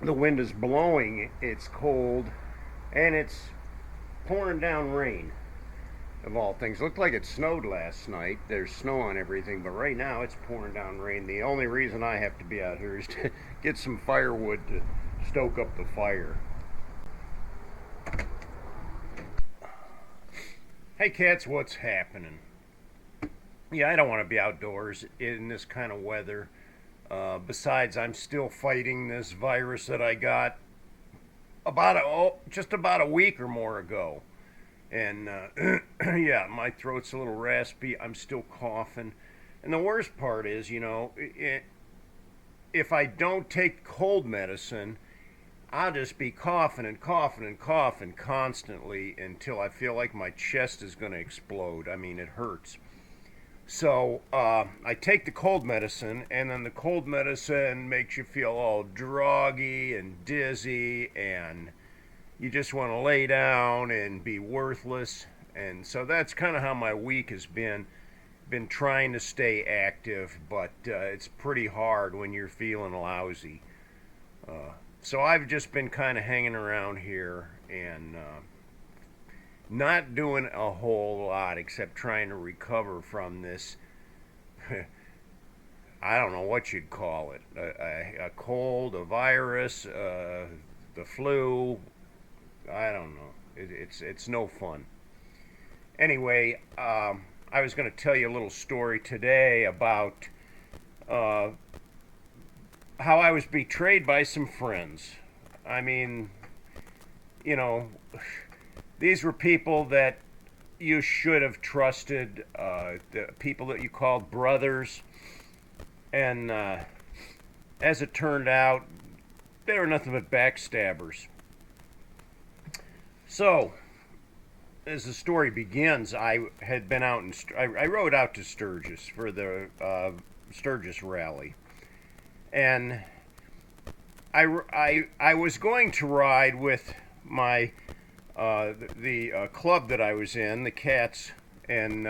The wind is blowing, it's cold, and it's pouring down rain, of all things. Looked like it snowed last night. There's snow on everything, but right now it's pouring down rain. The only reason I have to be out here is to get some firewood to stoke up the fire. Hey cats, what's happening? Yeah, I don't want to be outdoors in this kind of weather. Besides, I'm still fighting this virus that I got just about a week or more ago, and yeah, my throat's a little raspy. I'm still coughing, and the worst part is, if I don't take cold medicine, I'll just be coughing and coughing and coughing constantly until I feel like my chest is going to explode. I mean, it hurts. So I take the cold medicine, and then the cold medicine makes you feel all droggy and dizzy, and you just want to lay down and be worthless. And so that's kind of how my week has been. Been trying to stay active, but it's pretty hard when you're feeling lousy. So I've just been kind of hanging around here and not doing a whole lot except trying to recover from this. I don't know what you'd call it, a cold, a virus, the flu. I don't know. It's no fun. Anyway, I was going to tell you a little story today about uh, how I was betrayed by some friends. I mean, you know, these were people that you should have trusted, the people that you called brothers, and as it turned out, they were nothing but backstabbers. So, as the story begins, I had been out I rode out to Sturgis for the Sturgis Rally, and I was going to ride with my the club that I was in, the Cats, and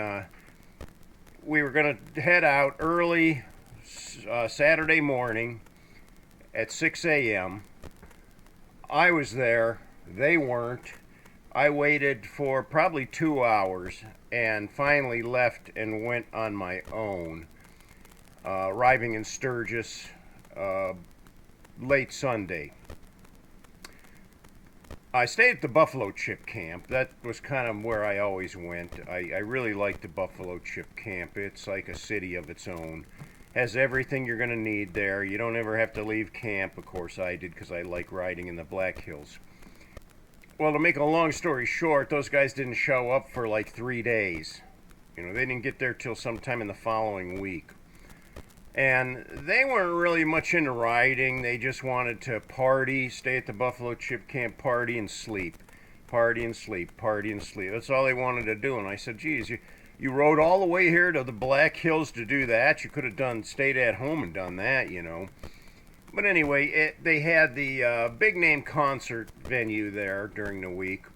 we were going to head out early Saturday morning at 6 a.m. I was there, they weren't. I waited for probably 2 hours and finally left and went on my own, arriving in Sturgis late Sunday. I stayed at the Buffalo Chip Camp. That was kind of where I always went. I really like the Buffalo Chip Camp. It's like a city of its own. Has everything you're going to need there. You don't ever have to leave camp. Of course, I did because I like riding in the Black Hills. Well, to make a long story short, those guys didn't show up for like 3 days. They didn't get there till sometime in the following week. And they weren't really much into riding. They just wanted to party, stay at the Buffalo Chip Camp, party and sleep. Party and sleep, party and sleep. That's all they wanted to do. And I said, geez, you rode all the way here to the Black Hills to do that. You could have stayed at home and done that. But anyway, they had the big name concert venue there during the week.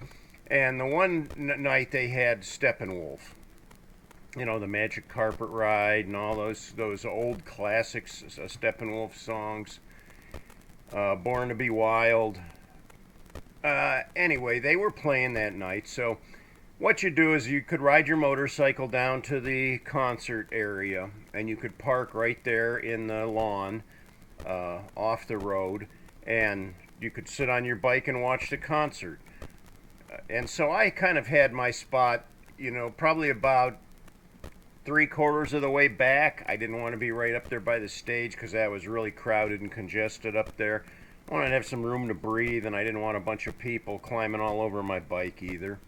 And the one night they had Steppenwolf. The Magic Carpet Ride and all those old classics, Steppenwolf songs, Born to Be Wild. Anyway, they were playing that night. So what you do is you could ride your motorcycle down to the concert area, and you could park right there in the lawn off the road, and you could sit on your bike and watch the concert. And so I kind of had my spot, probably about 3/4 of the way back. I didn't want to be right up there by the stage because that was really crowded and congested up there. I wanted to have some room to breathe, and I didn't want a bunch of people climbing all over my bike either.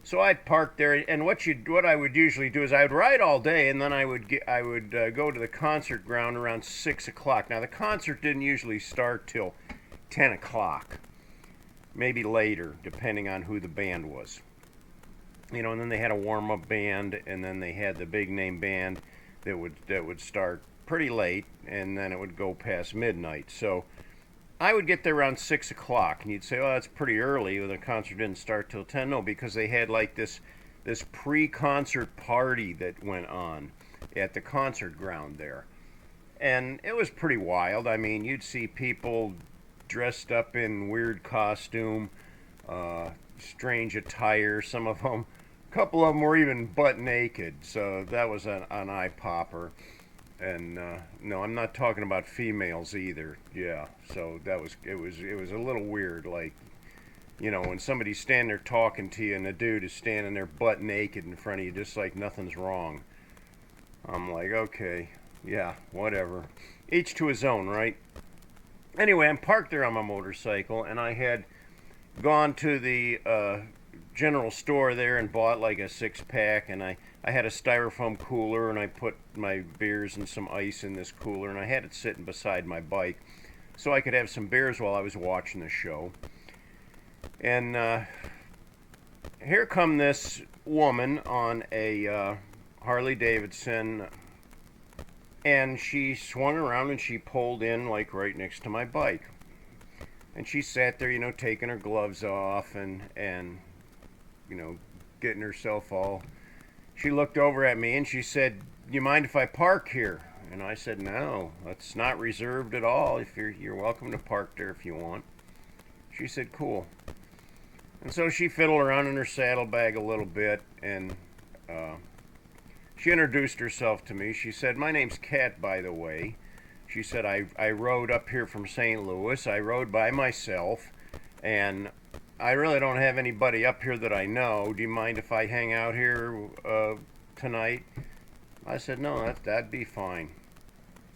So I'd park there, and what I would usually do is I would ride all day, and then I would go to the concert ground around 6 o'clock. Now the concert didn't usually start till 10 o'clock, maybe later, depending on who the band was. And then they had a warm-up band, and then they had the big name band that would start pretty late, and then it would go past midnight. So I would get there around 6 o'clock, and you'd say, oh, that's pretty early. The concert didn't start till 10. No, because they had like this pre-concert party that went on at the concert ground there. And it was pretty wild. I mean, you'd see people dressed up in weird costume, strange attire. Some of them, a couple of them were even butt naked. So that was an eye popper. And no, I'm not talking about females either. Yeah, so it was a little weird. Like, when somebody's standing there talking to you and the dude is standing there butt naked in front of you, just like nothing's wrong. I'm like, okay, yeah, whatever. Each to his own, right? Anyway, I'm parked there on my motorcycle, and I had gone to the general store there and bought like a 6-pack, and I had a styrofoam cooler, and I put my beers and some ice in this cooler, and I had it sitting beside my bike so I could have some beers while I was watching the show. And here come this woman on a Harley Davidson, and she swung around and she pulled in like right next to my bike. And she sat there, taking her gloves off and getting herself all. She looked over at me and she said, "You mind if I park here?" And I said, "No, it's not reserved at all. If you're welcome to park there if you want." She said, "Cool." And so she fiddled around in her saddlebag a little bit, and she introduced herself to me. She said, "My name's Kat, by the way." She said, I rode up here from St. Louis. I rode by myself, and I really don't have anybody up here that I know. Do you mind if I hang out here tonight? I said, "No, that'd be fine."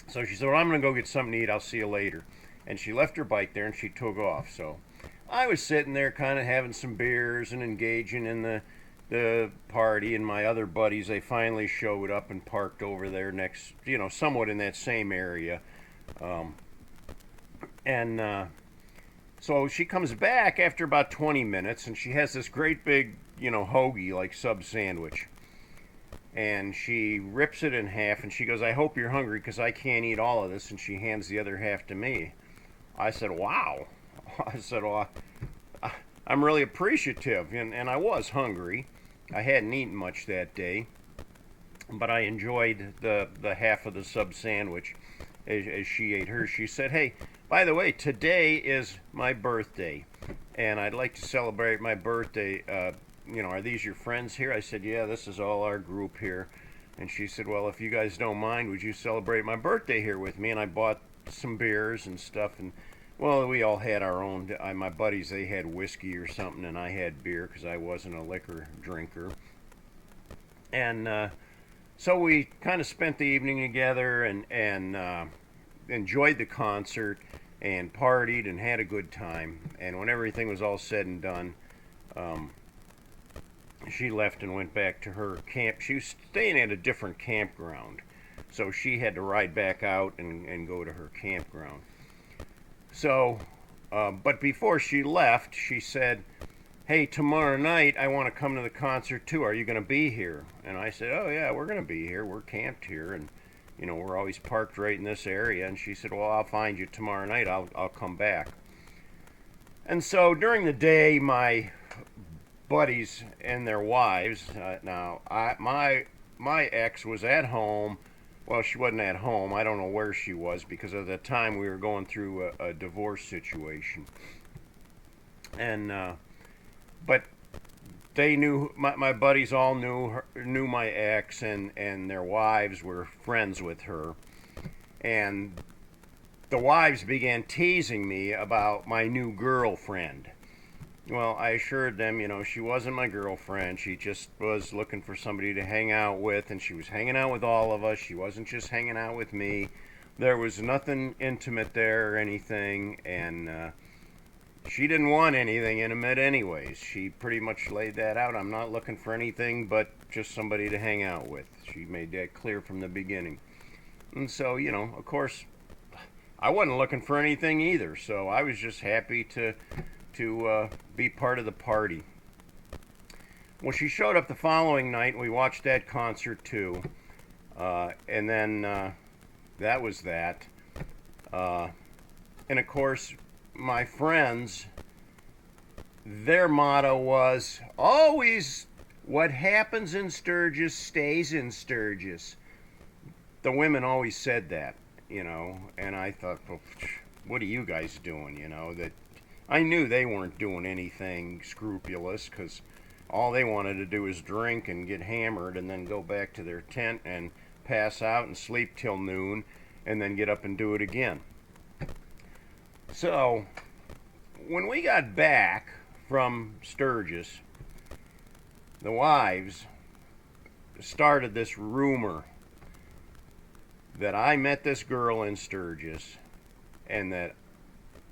So she said, "Well, I'm going to go get something to eat. I'll see you later." And she left her bike there and she took off. So I was sitting there kind of having some beers and engaging in the party, and my other buddies, they finally showed up and parked over there next, somewhat in that same area. So she comes back after about 20 minutes, and she has this great big, hoagie, like sub sandwich. And she rips it in half, and she goes, "I hope you're hungry because I can't eat all of this." And she hands the other half to me. I said, "Wow." I said, "Well, I'm really appreciative." And I was hungry. I hadn't eaten much that day, but I enjoyed the half of the sub sandwich as she ate hers. She said, "Hey, by the way, today is my birthday, and I'd like to celebrate my birthday. Are these your friends here?" I said, "Yeah, this is all our group here." And she said, "Well, if you guys don't mind, would you celebrate my birthday here with me?" And I bought some beers and stuff, and well, we all had our own. My buddies, they had whiskey or something, and I had beer because I wasn't a liquor drinker. And so we kind of spent the evening together and enjoyed the concert and partied and had a good time. And when everything was all said and done, she left and went back to her camp. She was staying at a different campground, so she had to ride back out and go to her campground. So, but before she left, she said, "Hey, tomorrow night I want to come to the concert too. Are you going to be here?" And I said, "Oh yeah, we're going to be here. We're camped here, and we're always parked right in this area." And she said, "Well, I'll find you tomorrow night. I'll come back." And so during the day, my buddies and their wives. My ex was at home. Well, she wasn't at home. I don't know where she was because at the time we were going through a divorce situation. And but they knew, my buddies all knew my ex, and their wives were friends with her. And the wives began teasing me about my new girlfriend. Well, I assured them, she wasn't my girlfriend. She just was looking for somebody to hang out with, and she was hanging out with all of us. She wasn't just hanging out with me. There was nothing intimate there or anything, and she didn't want anything intimate anyways. She pretty much laid that out. "I'm not looking for anything but just somebody to hang out with." She made that clear from the beginning. And so, of course, I wasn't looking for anything either, so I was just happy to be part of the party. Well, she showed up the following night, and we watched that concert too. And then that was that. And of course, my friends, their motto was always, "What happens in Sturgis stays in Sturgis." The women always said that, and I thought, well, what are you guys doing? You know, that I knew they weren't doing anything scrupulous, because all they wanted to do is drink and get hammered and then go back to their tent and pass out and sleep till noon and then get up and do it again. So, when we got back from Sturgis, the wives started this rumor that I met this girl in Sturgis and that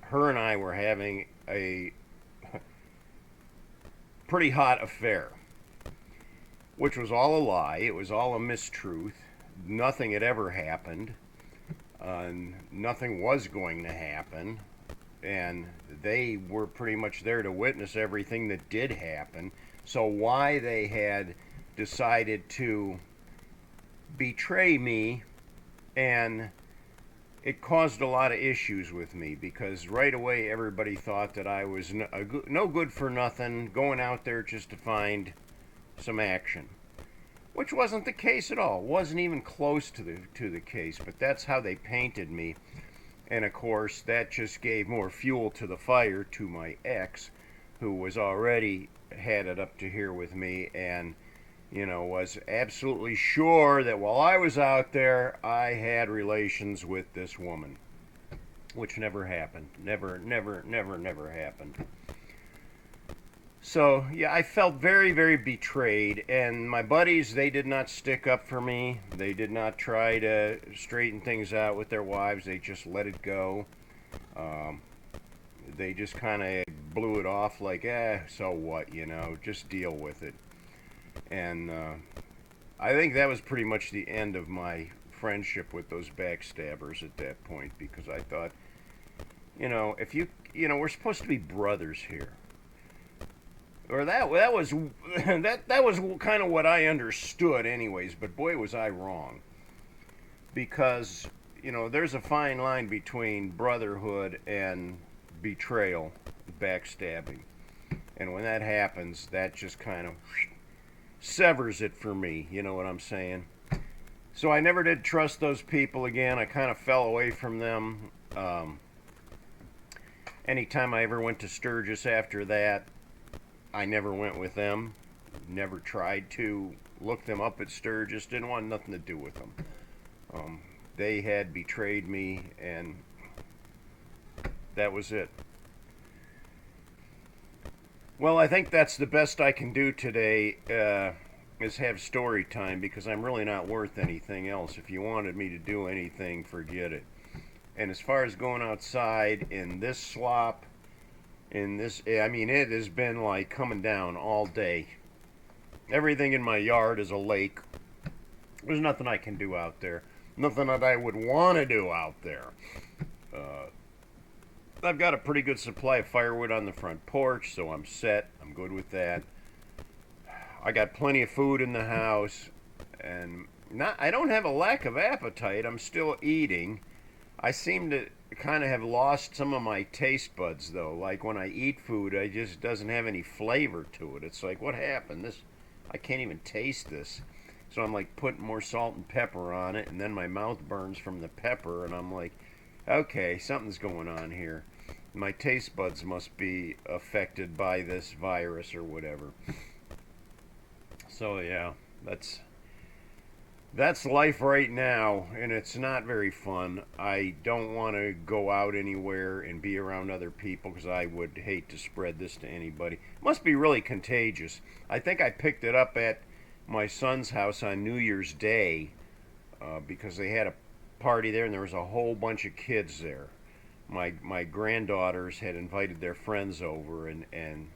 her and I were having a pretty hot affair, which was all a lie. It was all a mistruth. Nothing had ever happened. Nothing was going to happen. And they were pretty much there to witness everything that did happen. So why they had decided to betray me, and it caused a lot of issues with me, because right away everybody thought that I was no good for nothing, going out there just to find some action, which wasn't the case at all. It wasn't even close to the case, but that's how they painted me. And of course, that just gave more fuel to the fire to my ex, who was already had it up to here with me, and was absolutely sure that while I was out there, I had relations with this woman, which never happened. Never happened. So, yeah, I felt very, very betrayed, and my buddies, they did not stick up for me. They did not try to straighten things out with their wives. They just let it go. They just kind of blew it off like, so what, just deal with it. And I think that was pretty much the end of my friendship with those backstabbers at that point, because I thought, if we're supposed to be brothers here. Or that was that was kind of what I understood anyways, but boy was I wrong. Because, there's a fine line between brotherhood and betrayal, backstabbing. And when that happens, that just kind of severs it for me, you know what I'm saying? So I never did trust those people again. I kind of fell away from them. Anytime I ever went to Sturgis after that, I never went with them. Never tried to look them up at Sturgis. Didn't want nothing to do with them. They had betrayed me, and that was it. Well, I think that's the best I can do today, is have story time, because I'm really not worth anything else. If you wanted me to do anything, forget it. And as far as going outside in this slop, it has been like coming down all day. Everything in my yard is a lake. There's nothing I can do out there. Nothing that I would want to do out there. I've got a pretty good supply of firewood on the front porch, so I'm set. I'm good with that. I got plenty of food in the house, and I don't have a lack of appetite. I'm still eating. I seem to kind of have lost some of my taste buds, though. Like when I eat food, it just doesn't have any flavor to it. It's like, what happened? I can't even taste this. So I'm like putting more salt and pepper on it, and then my mouth burns from the pepper, and I'm like, okay, something's going on here. My taste buds must be affected by this virus or whatever. So yeah, that's life right now, and it's not very fun. I don't want to go out anywhere and be around other people, because I would hate to spread this to anybody. It must be really contagious. I think I picked it up at my son's house on New Year's Day, because they had a party there and there was a whole bunch of kids there. My granddaughters had invited their friends over, and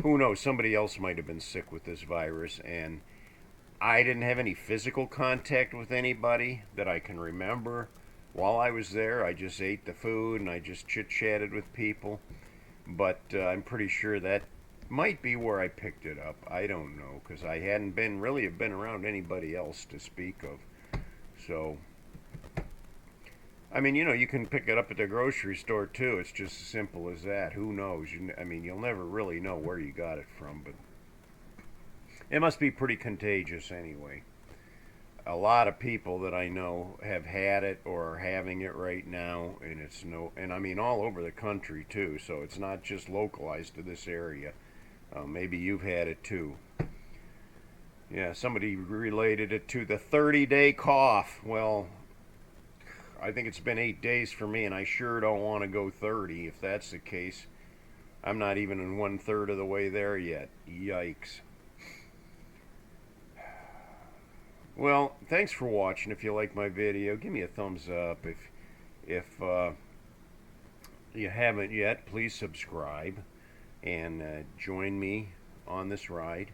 who knows, somebody else might have been sick with this virus, and I didn't have any physical contact with anybody that I can remember. While I was there, I just ate the food and I just chit-chatted with people. But I'm pretty sure that might be where I picked it up. I don't know, because I hadn't been around anybody else to speak of. So, I mean, you can pick it up at the grocery store too. It's just as simple as that. Who knows? You'll never really know where you got it from, but it must be pretty contagious anyway. a lot of people that I know have had it or are having it right now, and and I mean all over the country too. So it's not just localized to this area. Maybe you've had it too. Yeah, somebody related it to the 30-day cough. Well, I think it's been 8 days for me, and I sure don't want to go 30. If that's the case, I'm not even in 1/3 of the way there yet. Yikes. Well, thanks for watching. If you like my video, give me a thumbs up. If you haven't yet, please subscribe and join me on this ride.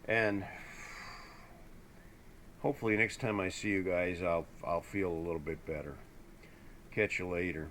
And hopefully next time I see you guys, I'll feel a little bit better. Catch you later.